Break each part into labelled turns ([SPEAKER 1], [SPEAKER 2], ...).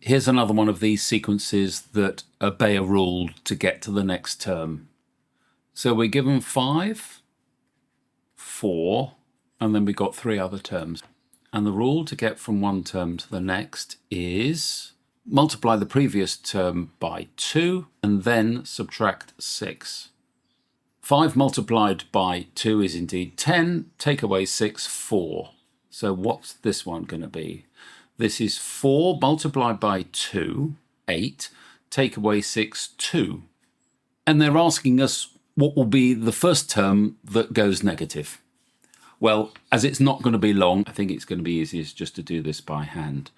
[SPEAKER 1] Here's another one of these sequences that obey a rule to get to the next term. So we're given 5, 4, and then we've got 3 other terms. And the rule to get from one term to the next is multiply the previous term by 2 and then subtract 6. 5 multiplied by 2 is indeed 10. Take away 6, 4. So what's this one going to be? This is 4 multiplied by 2, 8. Take away 6, 2. And they're asking us what will be the first term that goes negative. Well, as it's not going to be long, I think it's going to be easiest just to do this by hand.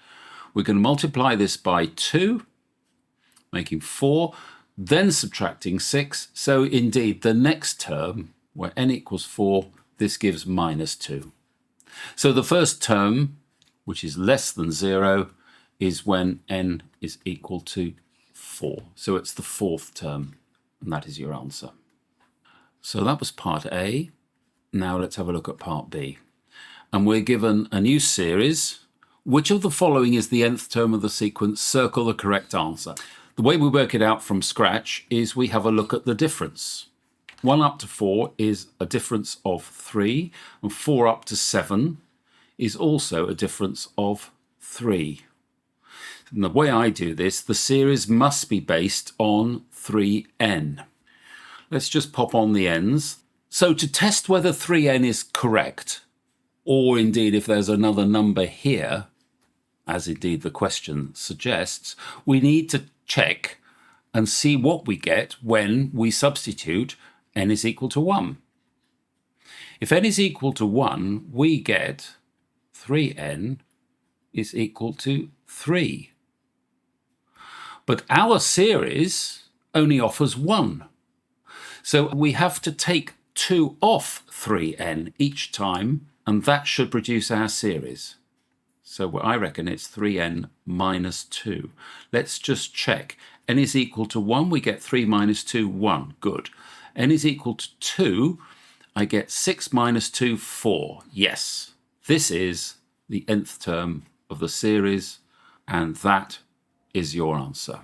[SPEAKER 1] We're going to multiply this by 2, making 4, then subtracting 6. So indeed, the next term, where n equals 4, this gives minus 2. So the first term, which is less than 0, is when n is equal to 4. So it's the 4th term, and that is your answer. So that was part A. Now let's have a look at part B. And we're given a new series. Which of the following is the nth term of the sequence? Circle the correct answer. The way we work it out from scratch is we have a look at the difference. 1 up to 4 is a difference of 3, and 4 up to 7 is also a difference of 3. And the way I do this, the series must be based on 3n. Let's just pop on the n's. So to test whether 3n is correct, or indeed if there's another number here, as indeed the question suggests, we need to check and see what we get when we substitute n is equal to 1. If n is equal to 1, we get 3n is equal to 3. But our series only offers 1. So we have to take 2 off 3n each time, and that should produce our series. So I reckon it's 3n minus 2. Let's just check. n is equal to 1, we get 3 minus 2, 1. Good. n is equal to 2, I get 6 minus 2, 4. Yes, this is the nth term of the series, and that is your answer.